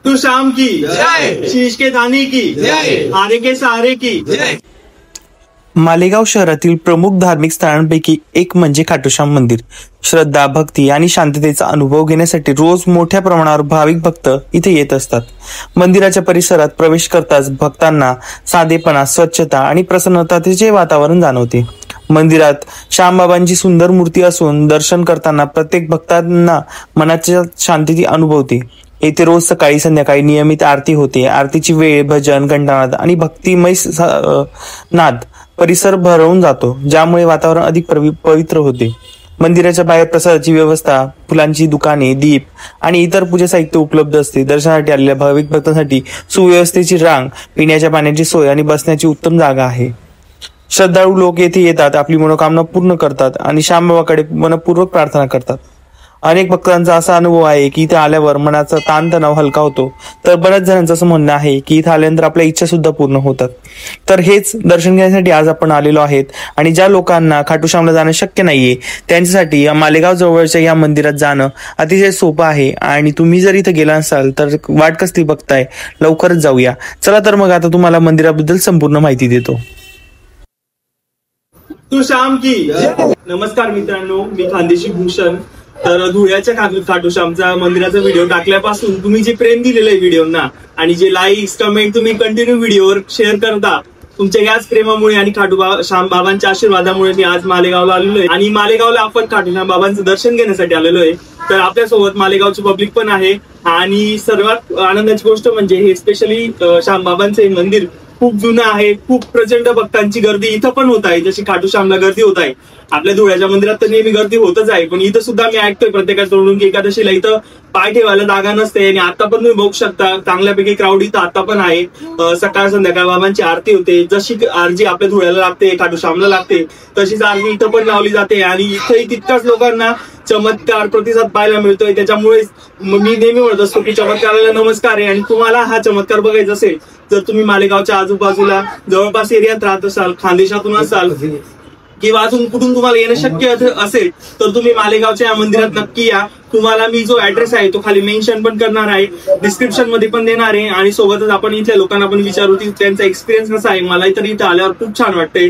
तू शाम की जय, शीश के दानी की जय, आरे के सहारे की जय। मालेगाव शहरातील प्रमुख धार्मिक स्थळांपैकी एक म्हणजे खाटूश्याम मंदिर। श्रद्धा, भक्ती आणि शांततेचा अनुभव घेण्यासाठी रोज मोठ्या प्रमाणावर भाविक भक्त इथे येत असतात। मंदिराच्या परिसरात प्रवेश करताच भक्तांना साधेपणा, स्वच्छता आणि प्रसन्नतेचे वातावरण जाणवते। मंदिरात श्यामबाबांची सुंदर मूर्ती असून दर्शन करताना प्रत्येक भक्तांना मनाच्या शांततेची अनुभवते। येथे रोज सकाळी संध्याकाळी नियमित आरती होते। आरतीची वेळ, भजन, घंटानाद आणि भक्तिमय नाद परिसर भरवून जातो, ज्यामुळे वातावरण अधिक पवित्र होते। मंदिराच्या बाहेर प्रसादाची व्यवस्था, फुलांची दुकाने, दीप आणि इतर पूजा साहित्य उपलब्ध असते। दर्शनासाठी आलेल्या भाविक भक्तांसाठी सुव्यवस्थेची रांग, पिण्याच्या पाण्याची सोय आणि बसण्याची उत्तम जागा आहे। श्रद्धाळू लोक येथे येतात, आपली मनोकामना पूर्ण करतात आणि श्यामबाबाकडे मनपूर्वक प्रार्थना करतात। अनेक भक्तांचा असा अनुभव आहे की इथे आल्यावर मनाचा ताणतणाव हलका होतो, तर बऱ्याच जणांचं असं म्हणणं आहे की इथे आल्यानंतर आपल्या इच्छा सुद्धा पूर्ण होतात। तर हेच दर्शन घेण्यासाठी आज आपण आलेलो आहेत आणि ज्या लोकांना खाटूश्यामला जाणं शक्य नाहीये त्यांच्यासाठी मालेगाव जवळच्या या मंदिरात जाणं अतिशय सोपं आहे। आणि तुम्ही जर इथे गेला असाल तर वाट कसली बघताय, लवकरच जाऊया। चला तर मग आता तुम्हाला मंदिराबद्दल संपूर्ण माहिती देतो। तू शाम की नमस्कार मित्रांनो, मी खानदेशी भूषण। तर धुळ्याच्या खाटूश्यामचा मंदिराचा व्हिडिओ टाकल्यापासून तुम्ही जे प्रेम दिलेलं आहे व्हिडिओना आणि जे लाईक्स, कमेंट तुम्ही कंटिन्यू व्हिडिओवर शेअर करता, तुमच्या याच प्रेमामुळे आणि खाटूश्याम बाबांच्या आशीर्वादामुळे मी आज मालेगावला आलेलो आहे। आणि मालेगावला आपण खाटूश्याम बाबांचं दर्शन घेण्यासाठी आलेलो आहे। तर आपल्यासोबत मालेगावची पब्लिक पण आहे आणि सर्वात आनंदाची गोष्ट म्हणजे हे स्पेशली श्यामबाबांचं हे मंदिर खूप जुनं आहे। खूप प्रचंड भक्तांची गर्दी इथं पण होत आहे, जशी खाटूश्यामला गर्दी होत आहे। आपल्या धुळ्याच्या मंदिरात तर नेहमी गर्दी होतच आहे, पण इथं सुद्धा मी ऐकतोय प्रत्येकाकडून की एकादशीला इथं पाय ठेवायला जागा नसते। आणि आता पण तुम्ही बघू शकता चांगल्यापैकी क्राऊड इथं आता पण आहे। सकाळ संध्याकाळ बाबांची आरती होते, जशी आरती आपल्या धुळ्याला लागते, खाटूश्यामला लागते, तशीच आरती इथं पण लावली जाते। आणि इथंही तितकाच लोकांना चमत्कार प्रतिसाद पाहायला मिळतोय। त्याच्यामुळे मी नेहमी म्हणत असतो की चमत्काराला नमस्कार आहे। आणि तुम्हाला हा चमत्कार बघायचा असेल जर तुम्ही मालेगावच्या आजूबाजूला जवळपास एरियात राहत असाल, खानदेशातून असाल किंवा अजून कुठून तुम्हाला येणं शक्य असेल तर तुम्ही मालेगावच्या या मंदिरात नक्की या। तुम्हाला मी जो ऍड्रेस आहे तो खाली मेन्शन पण करणार आहे, डिस्क्रिप्शन मध्ये पण देणार आहे। आणि सोबतच आपण इथल्या लोकांना पण विचारू की त्यांचा एक्सपिरियन्स कसा आहे। मला तर इथं आल्यावर खूप छान वाटतंय।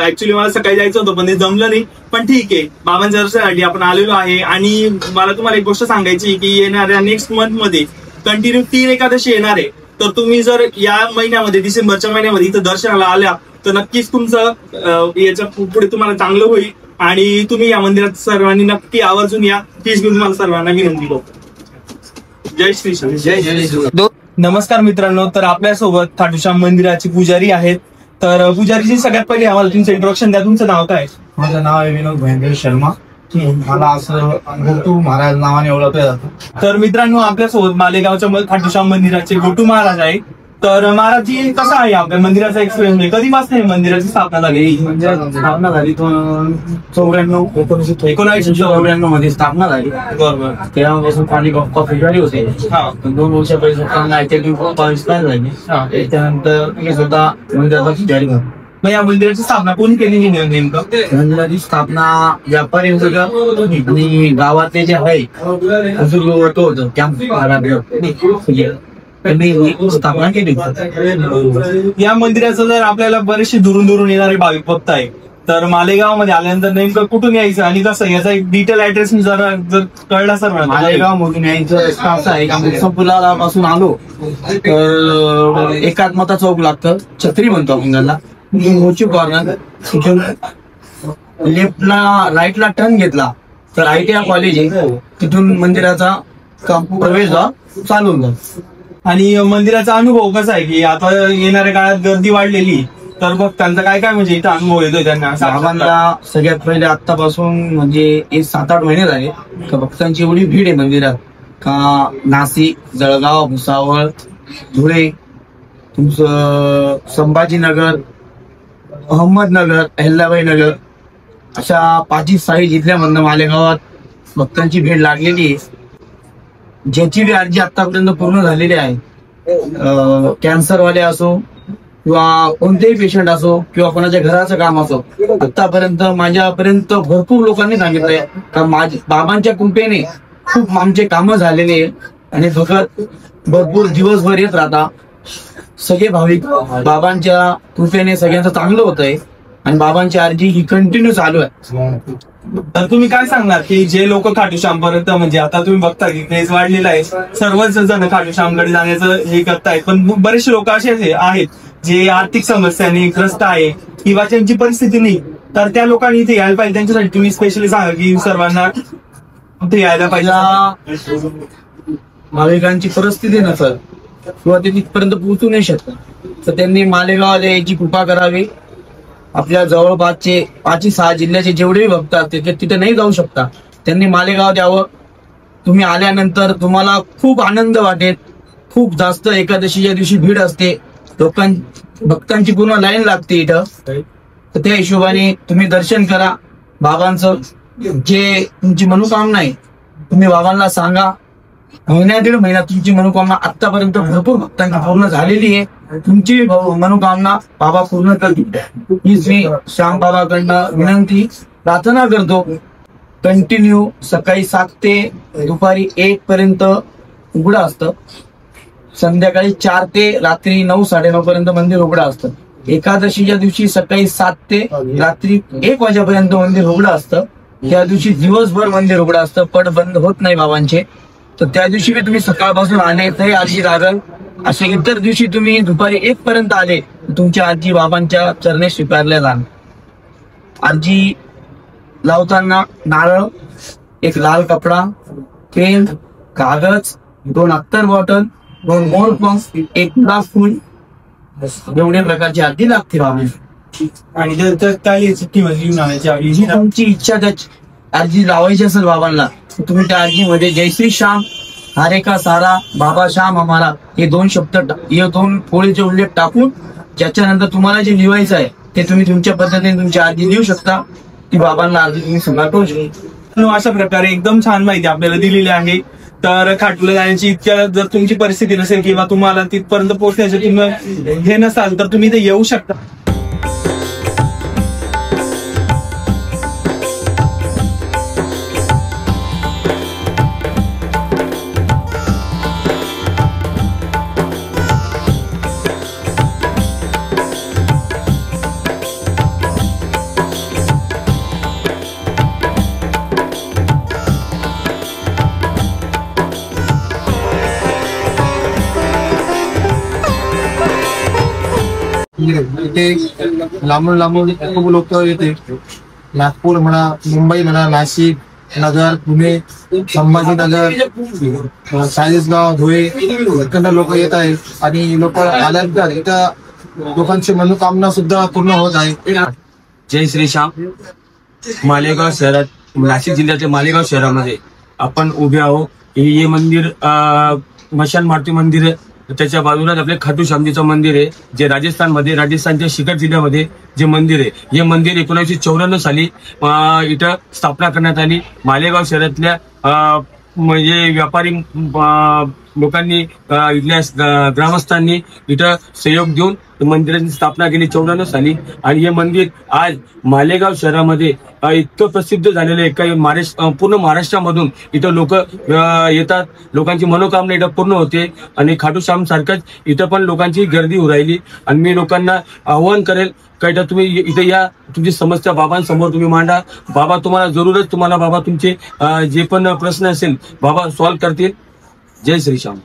ऍक्च्युली मला सकाळी जायचं होतं पण ते जमलं नाही, पण ठीक आहे, बाबांच्या दर्शनासाठी आपण आलेलो आहे। आणि मला तुम्हाला एक गोष्ट सांगायची की येणाऱ्या नेक्स्ट मंथ मध्ये कंटिन्यू 3 एकादशी येणार आहे। तर तुम्ही जर या महिन्यामध्ये, डिसेंबरच्या महिन्यामध्ये इथं दर्शनाला आल्या तर नक्कीच तुमचं याच्या पुढे तुम्हाला चांगलं होईल। आणि तुम्ही या मंदिरात सर्वांनी नक्की आवर्जून या, हीच मी तुम्हाला सर्वांना विनंती करतो। जय श्री श्याम, जय जय। नमस्कार मित्रांनो, तर आपल्यासोबत खाटूश्याम मंदिराचे पुजारी आहेत। तर पुजारीजी सगळ्यात पहिले आम्हाला तुमचं इंट्रोडक्शन द्या, तुमचं नाव काय? माझं नाव आहे विनोद भयंकर शर्मा, मला असं गोटू महाराज नावाने ओळखलं जातं। तर मित्रांनो आपल्यासोबत मालेगावच्या खाटूश्याम मंदिराचे गोटू महाराज आहे। तर महाराजजी कसा आहे आपल्या मंदिराचा एक्सपिरियन्स, कधीपासून मंदिराची स्थापना झाली? स्थापना झाली 1994 मध्ये स्थापना झाली। बरोबर, तेव्हापासून पाणी फेब्रुवारी होते। 2 वर्षापर्यंत झाली। त्यानंतर मी स्वतः मंदिराचा पुजारी झालो। मग या मंदिराची स्थापना कोणी केली नेमकं? मंदिराची स्थापना व्यापारी आणि गावातले जे आहे होतं स्थापना केली। या मंदिराचं जर आपल्याला बरेचसे दुरून येणारे भाविक भक्त आहे, तर मालेगाव मध्ये आल्यानंतर नेमकं कुठून यायचं आणि कसं, याचा एक डिटेल ऍड्रेस जर कळला सर? मालेगाव मधून यायचं रस्ता असा आहे का, मुक्तापुला पासून आलो तर एकात्मता चौक लागतं, छत्री म्हणतो आपण त्याला, मोची कॉर्नर, तिथून लेफ्टला राईटला टर्न घेतला तर ITI कॉलेज आहे, तिथून मंदिराचा प्रवेश चालून जातो। आणि मंदिराचा अनुभव कसा आहे की आता येणाऱ्या काळात गर्दी वाढलेली, तर मग त्यांचा काय म्हणजे इथं अनुभव येतोय त्यांना? बाबांना सगळ्यात पहिले आतापासून म्हणजे 7-8 महिने झाले का भक्तांची एवढी भीड आहे मंदिरात का नाशिक, जळगाव, भुसावळ, धुळे, तुमचं संभाजीनगर, अहमदनगर, अहिल्याबाई नगर अशा 5-6 जिल्ह्यामधनं मालेगावात भक्तांची भीड लागलेली आहे। ज्याची बी अर्जी आतापर्यंत पूर्ण झालेली आहे, कॅन्सरवाले असो किंवा कोणतेही पेशंट असो किंवा कोणाच्या घराचं काम असो, आतापर्यंत माझ्यापर्यंत भरपूर लोकांनी सांगितलंय का बाबांच्या कृपेने खूप आमचे कामं झालेले आणि भगत भरपूर दिवसभर येत राहता. सगळे भाविक बाबांच्या कृपेने सगळ्यांचं चांगलं होतंय आणि बाबांची आरती ही कंटिन्यू चालू आहे. तर तुम्ही काय सांगणार की जे लोक खाटूश्याम पर्यंत म्हणजे आता तुम्ही बघता की क्रेज वाढलेला आहे, सर्वच जण खाटूश्यामकडे जाण्याचं हे करतायत, पण बरेचसे लोक असे आहेत जे आर्थिक समस्यांनी ग्रस्त आहे किंवा त्यांची परिस्थिती नाही, तर त्या लोकांनी इथे यायला पाहिजे. त्यांच्यासाठी तुम्ही स्पेशली सांगा की सर्वांना इथे यायला पाहिजे. भाविकांची परिस्थिती नसेल किंवा ते तिथपर्यंत पोहोचू नाही शकत तर त्यांनी मालेगावला याची कृपा करावी. आपल्या जवळपासचे 5-6 जिल्ह्याचे जेवढेही भक्त असतील ते तिथे नाही जाऊ शकता, त्यांनी मालेगाव द्यावं. तुम्ही आल्यानंतर तुम्हाला खूप आनंद वाटेल. खूप जास्त एकादशीच्या दिवशी भीड असते, भक्तांची पूर्ण लाईन लागते इथं. तर त्या हिशोबाने तुम्ही दर्शन करा बाबांचं. जे तुमची मनोकामना आहे तुम्ही बाबांना सांगा. महिना 1.5 महिना तुमची मनोकामना आतापर्यंत भरपूर भक्तांची पूर्ण झालेली आहे. तुमची मनोकामना बाबा पूर्ण करतील हीच मी श्याम बाबाकडनं विनंती प्रार्थना करतो. कंटिन्यू सकाळी 7 ते दुपारी 1 पर्यंत उघडं असतं. संध्याकाळी 4 ते रात्री 9-9:30 पर्यंत मंदिर उघडं असतं. एकादशीच्या दिवशी सकाळी 7 ते रात्री 1 वाजेपर्यंत मंदिर उघडं असतं. त्या दिवशी दिवसभर मंदिर उघडं असतं, पट बंद होत नाही बाबांचे. तर त्या दिवशी तुम्ही सकाळपासून आले तरी आरती लागल. असे इतर दिवशी तुम्ही दुपारी 1 पर्यंत आले तर तुमची आरती बाबांच्या चरणी स्वीकारल्या जाणार. आरती लावताना नारळ, एक लाल कपडा, पेन, कागद, 2 अत्तर बॉटल, 2 मोरपंख, 1 गुलाब फूल एवढ्या प्रकारची आरती लागते बाबांची. आणि जर काही जी तुमची इच्छा त्या आरती लावायची असेल बाबांना तुम्ही त्या आरतीमध्ये जय श्री श्याम, हरे का सारा, बाबा श्याम हमारा हे 2 शब्द हे 2 पोळीचे उल्लेख टाकून ज्याच्यानंतर तुम्हाला जे लिहायचं आहे ते तुम्ही तुमच्या पद्धतीने तुमची आरती लिहू शकता. ती बाबांना आरती तुम्ही समजा करू शकता. अशा प्रकारे एकदम छान माहिती आपल्याला दिलेली आहे. तर खाटूला जाण्याची इतक्या जर तुमची परिस्थिती नसेल किंवा तुम्हाला तिथपर्यंत पोहोचण्याचे तुम्ही हे नसाल तर तुम्ही इथे येऊ शकता. इथे लांबून खूप लोक येते. नागपूर म्हणा, मुंबई म्हणा, नाशिक, नगर, पुणे, संभाजीनगर, चाळीसगाव, धुळे इकडनं लोक येत आहेत आणि लोक आल्यानंतर इथं लोकांची मनोकामना सुद्धा पूर्ण होत आहे. जय श्री श्याम. मालेगाव शहरात, नाशिक जिल्ह्याच्या मालेगाव शहरामध्ये आपण उभे आहोत. हे मंदिर मशान मारुती मंदिर आहे. त्याच्या बाजूलाच आपले खाटू श्यामजीचं मंदिर आहे, जे राजस्थानच्या शिकर जिल्ह्यामध्ये जे मंदिर आहे. हे मंदिर 1994 साली इथं स्थापना करण्यात आली. मालेगाव शहरातल्या म्हणजे व्यापारी लोकांनी, इथल्या ग्रामस्थांनी इथं सहयोग देऊन मंदिराची स्थापना केली 94 साली. आणि हे मंदिर आज मालेगाव शहरामध्ये इतकं प्रसिद्ध झालेलं आहे काही पूर्ण महाराष्ट्रामधून इथं लोक येतात. लोकांची मनोकामना इथं पूर्ण होते आणि खाटू श्याम सारखंच इथं पण लोकांची गर्दी होऊ राहिली. आणि मी लोकांना आव्हान करेल काही तुम्ही इथे या, तुमची समस्या बाबांसमोर तुम्ही मांडा. बाबा तुम्हाला जरूरच बाबा तुमचे जे पण प्रश्न असेल बाबा सॉल्व्ह करतील. जय श्री श्याम.